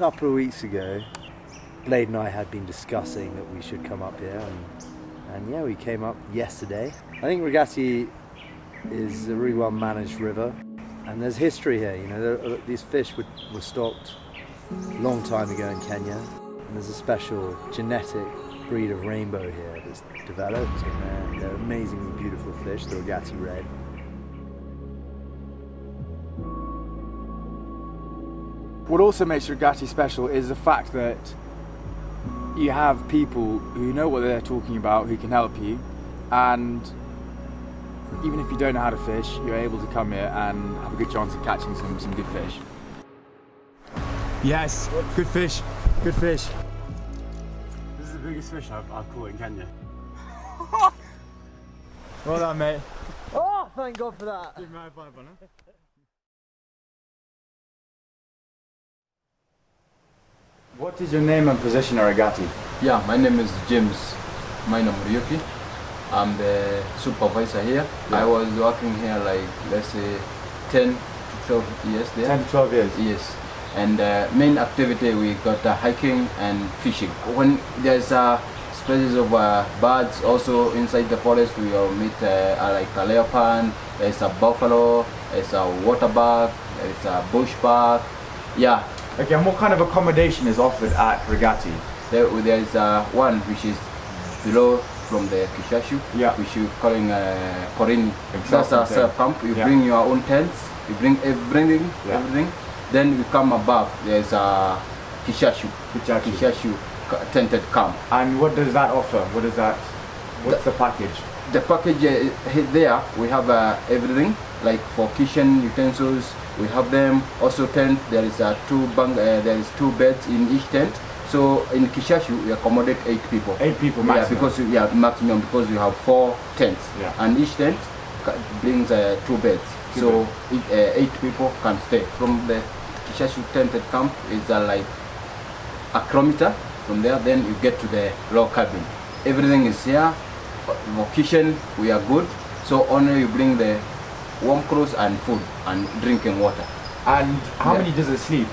couple of weeks ago, Blade and I had been discussing that we should come up here, and yeah, we came up yesterday. I think Ragati is a really well managed river, and there's history here. You know, these fish were stocked a long time ago in Kenya, and there's a special genetic breed of rainbow here that's developed, and they're amazingly beautiful fish, the Ragati red. What also makes Ragati special is the fact that you have people who know what they're talking about, who can help you, and even if you don't know how to fish, you're able to come here and have a good chance of catching some good fish. Yes, good fish, good fish. This is the biggest fish I've caught in Kenya. Well done, mate. Oh, thank God for that. What is your name and position at Ragati? Yeah, my name is James Maina Muriuki. I'm the supervisor here. Yeah. I was working here like, let's say, 10 to 12 years there. 10 to 12 years? Yes. And main activity, we got hiking and fishing. When there's species of birds also inside the forest, we will meet like a leopard, there's a buffalo, there's a waterbuck, there's a bushbuck. Yeah. Okay, and what kind of accommodation is offered at Ragati? There's one which is below from the Kishashu, yeah, which you calling Korini. That's a self camp. You bring your own tents, you bring everything, everything. Then you come above. There's a Kishashu tented camp. And what does that offer? What is that? What's the package? The package there we have everything like for kitchen utensils. We have them also tent. There is there is two beds in each tent. So in Kishashu we accommodate 8 people. 8 people maximum. Yeah, maximum because you have 4 tents. Yeah. And each tent brings 2 beds. So 8 people can stay. From the Kishashu tented camp is like a kilometer. From there, then you get to the log cabin. Everything is here. For kitchen we are good. So only you bring the warm clothes and food and drinking water. And how many does it sleep?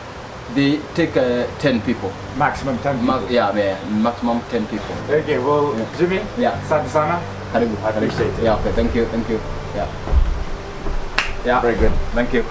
They take 10 people. Maximum 10 people? Yeah, maximum 10 people. Okay, well, Jimmy, asante sana. Karibu. I appreciate it. Yeah, okay, thank you. Yeah. Yeah. Very good. Thank you.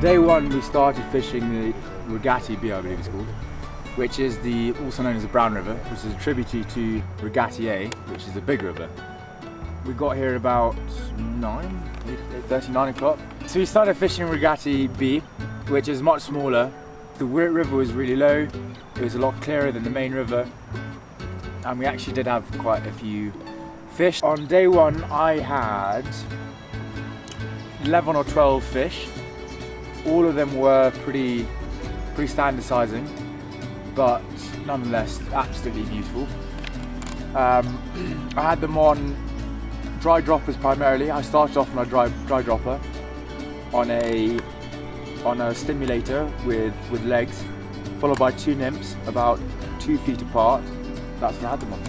Day one we started fishing the Ragati B, I believe it's called, which is also known as the Brown River, which is a tributary to Ragati A, which is the big river. We got here about 9 o'clock. So we started fishing Ragati B, which is much smaller. The river was really low, it was a lot clearer than the main river, and we actually did have quite a few fish. On day one I had 11 or 12 fish. All of them were pretty standard sizing, but nonetheless absolutely beautiful. I had them on dry droppers primarily. I started off on a dry dropper on a stimulator with legs, followed by 2 nymphs about 2 feet apart. That's what I had them on.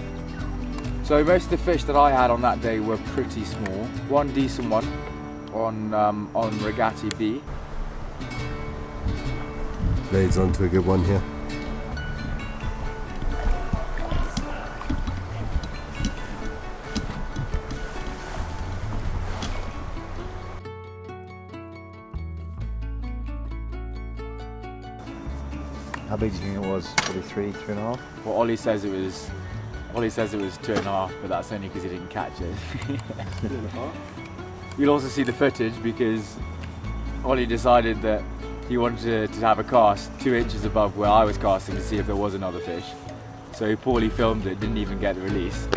So most of the fish that I had on that day were pretty small. One decent one on Ragati B. Blades onto a good one here. How big do you think it was? Probably 3.5? Well, Ollie says it was 2.5, but that's only because he didn't catch it. 2.5? You'll also see the footage because Ollie decided that he wanted to have a cast 2 inches above where I was casting to see if there was another fish. So he poorly filmed it, didn't even get the release.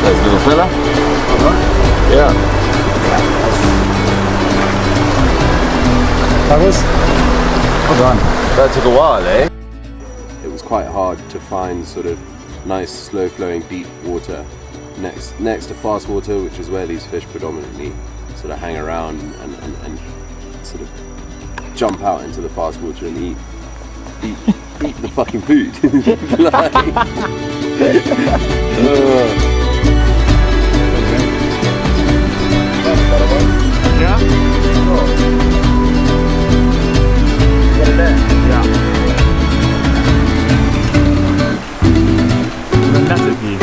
Nice little fella. Yeah. That was? Hold on. That took a while, eh? It was quite hard to find sort of nice, slow-flowing, deep water next to fast water, which is where these fish predominantly sort of hang around and sort of jump out into the fast water and eat the fucking food. Yeah? Get it there. Yeah. The net of you.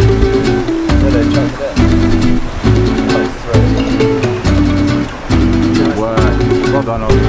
Good work. Well done, Ollie.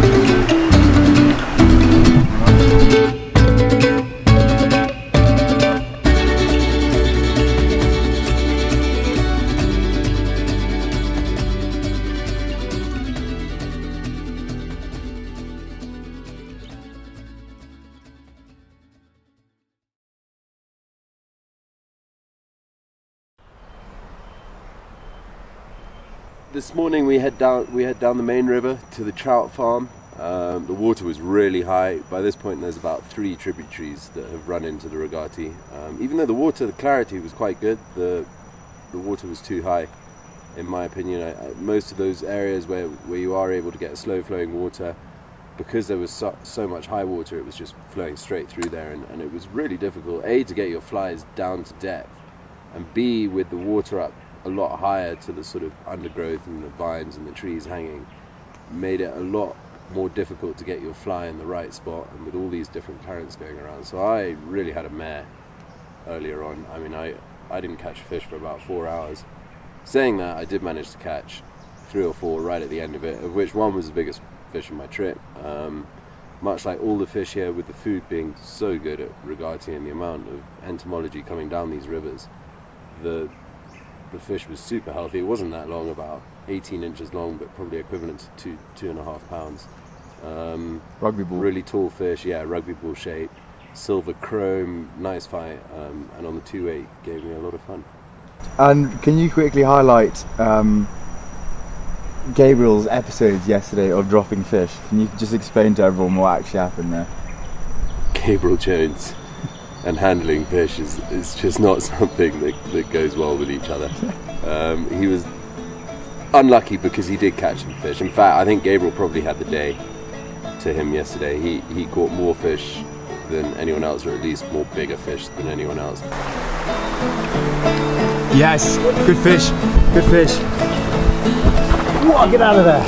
This morning we head down the main river to the trout farm. The water was really high. By this point there's about 3 tributaries that have run into the Ragati. Even though the clarity was quite good, the water was too high in my opinion. Most of those areas where you are able to get slow flowing water, because there was so much high water, it was just flowing straight through there, and it was really difficult, A, to get your flies down to depth, and B, with the water up a lot higher to the sort of undergrowth and the vines and the trees hanging, made it a lot more difficult to get your fly in the right spot, and with all these different currents going around. So I really had a mare earlier on. I mean, I didn't catch a fish for about 4 hours. Saying that, I did manage to catch 3 or 4 right at the end of it, of which one was the biggest fish of my trip. Much like all the fish here, with the food being so good at Ragati and the amount of entomology coming down these rivers, the fish was super healthy. It wasn't that long, about 18 inches long, but probably equivalent to 2.5 pounds. Rugby ball. Really tall fish, yeah, rugby ball shape, silver chrome, nice fight, and on the 2-8 gave me a lot of fun. And can you quickly highlight Gabriel's episodes yesterday of dropping fish? Can you just explain to everyone what actually happened there? Gabriel Jones and handling fish is just not something that goes well with each other. He was unlucky because he did catch some fish. In fact, I think Gabriel probably had the day to him yesterday. He caught more fish than anyone else, or at least more bigger fish than anyone else. Yes, good fish, good fish. Whoa, get out of there!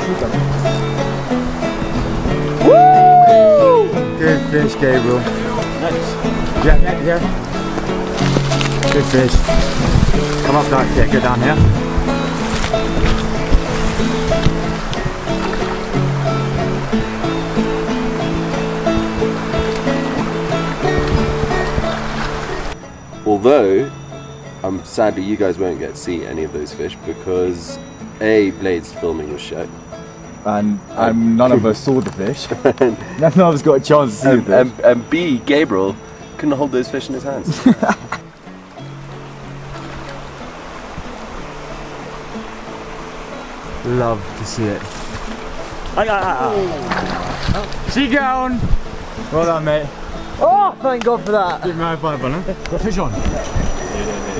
Woo! Good fish, Gabriel. Nice. Yeah. Good fish. Come up, guys. Yeah, go down here. Although, sadly you guys won't get to see any of those fish because A, Blade's filming was shut, and none of us saw the fish. None of us got a chance to see the fish. And B, Gabriel couldn't hold those fish in his hands. Love to see it. She going! Well done, mate. Oh, thank God for that. Give me a high five, Bongo. Got fish on?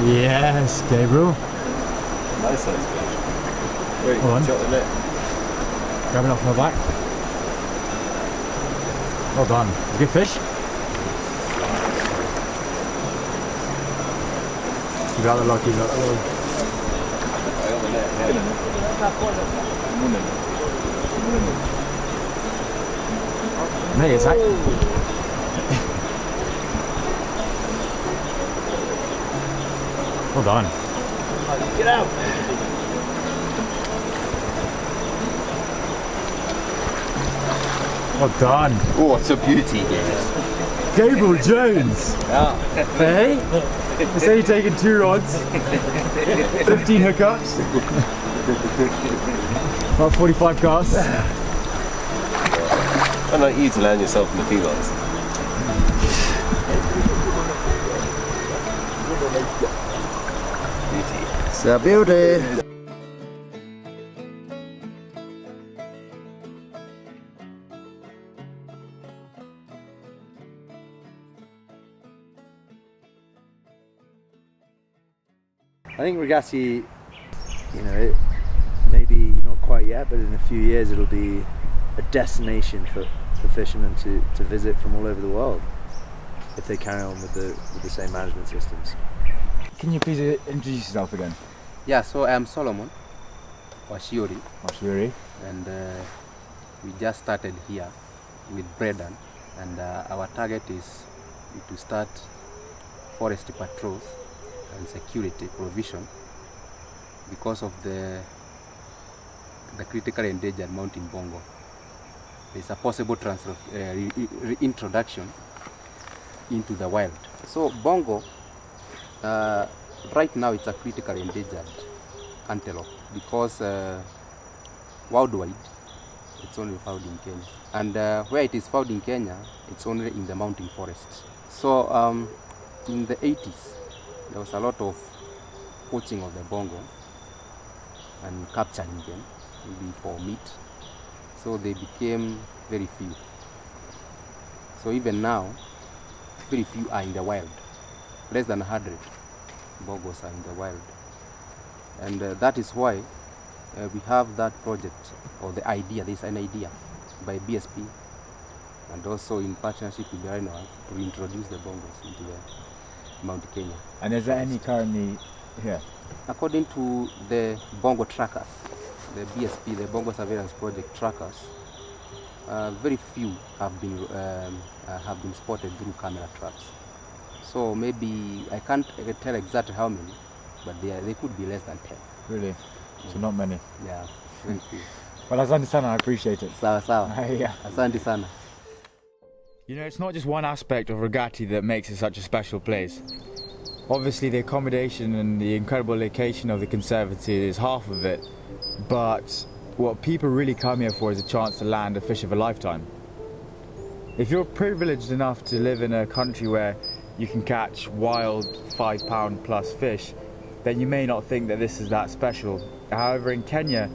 Yes, Gabriel. Nice size fish. Wait, Hold on. shot the net. Grabbing up from the back. Well done. Good fish. You got the lucky look. I got the net. Mate, it's that. Well done. Get out. Well done. Oh, it's a beauty, Gabriel Jones. Hey? They say you're taking 2 rods, 15 hookups, about 45 casts. Why not you to land yourself in the females? Beauty. It's a beauty. I think Ragati, you know, maybe not quite yet, but in a few years it'll be a destination for fishermen to visit from all over the world if they carry on with the same management systems. Can you please introduce yourself again? Yeah, so I'm Solomon Washiori, Mashuri. and we just started here with Bredan, and our target is to start forest patrols and security provision because of the critically endangered mountain bongo. There's a possible reintroduction into the wild. So bongo, right now it's a critically endangered antelope because worldwide it's only found in Kenya, and where it is found in Kenya, it's only in the mountain forest. So in the 80s there was a lot of poaching of the bongo and capturing them, maybe for meat. So they became very few. So even now, very few are in the wild. Less than 100 bongos are in the wild. And that is why we have that project, or the idea, there's an idea by BSP and also in partnership with the Rhino to reintroduce the bongos into the Mount Kenya. And is there any currently here? According to the bongo trackers, the BSP, the Bongo Surveillance Project trackers, very few have been spotted through camera traps. So maybe I can't tell exactly how many, but they could be less than 10. Really? So not many. Yeah, very few. Well, asante sana, I appreciate it. Sawa sawa. Yeah. Asante sana. You know, it's not just one aspect of Ragati that makes it such a special place. Obviously the accommodation and the incredible location of the conservancy is half of it, but what people really come here for is a chance to land a fish of a lifetime. If you're privileged enough to live in a country where you can catch wild 5-pound plus fish, then you may not think that this is that special. However, in Kenya,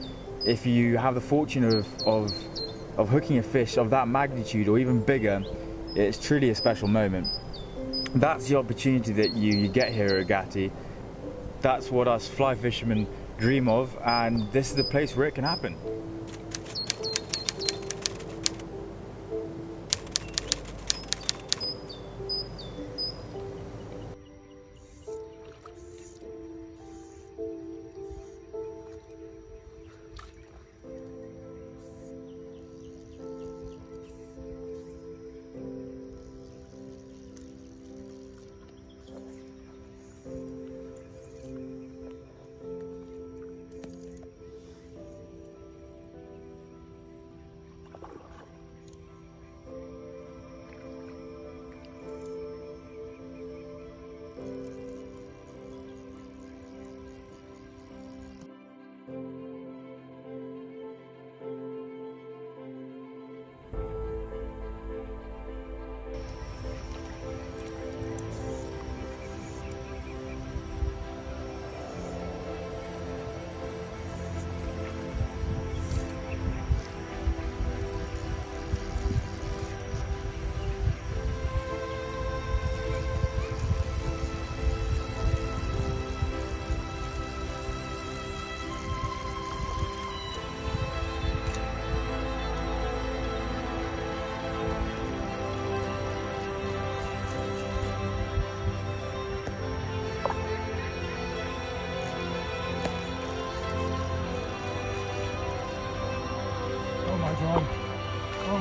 if you have the fortune of hooking a fish of that magnitude or even bigger, it's truly a special moment. That's the opportunity that you get here at Ragati. That's what us fly fishermen dream of, and this is the place where it can happen.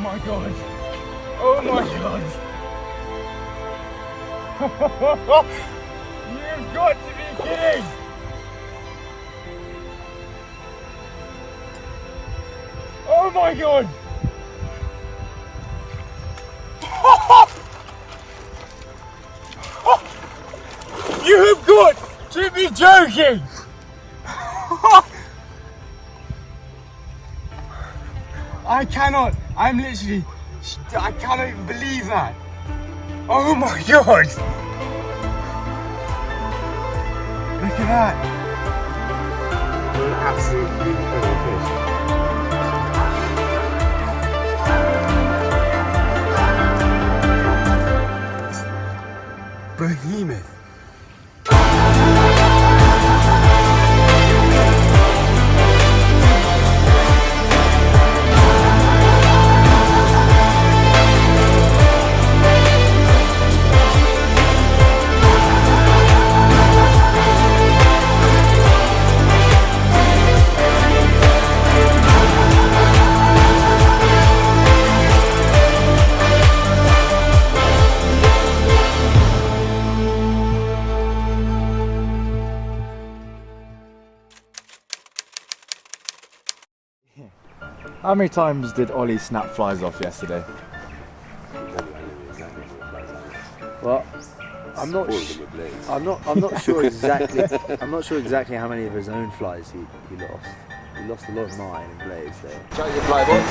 my god! Oh my god! You've got to be kidding! Oh my god! You have got to be joking! I cannot, I cannot even believe that. Oh my god! Look at that. Absolutely incredible fish. Behemoth. How many times did Ollie snap flies off yesterday? Well, I'm not sure exactly. I'm not sure exactly how many of his own flies he lost. He lost a lot of mine in blades there. Try your fly box.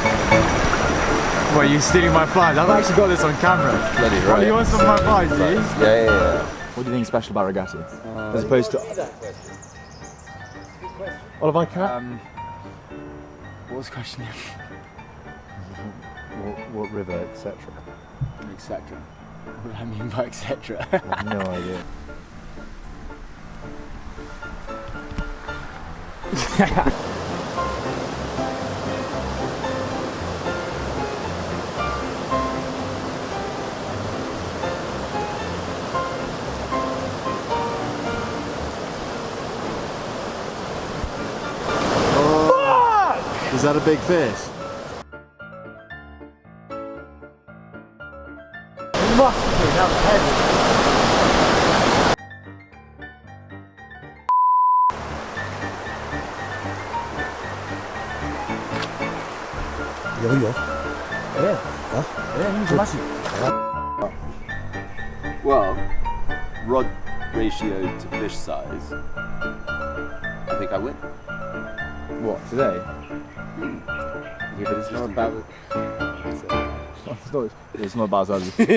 Well, you stealing my flies? I've actually got this on camera. Bloody right. Ollie, you want some of my flies, do you? Yeah. What do you think is special about Ragati? As opposed to... What have I cat? What was the question? What river, etc. Etc. What do I mean by etc? I have no idea. Is that a big fish? It must be, that was heavy. Well, rod ratio to fish size, I think I win. What, today? Yeah, but it's not about. It's not about size. It's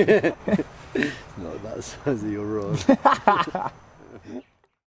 not about the size of your rod.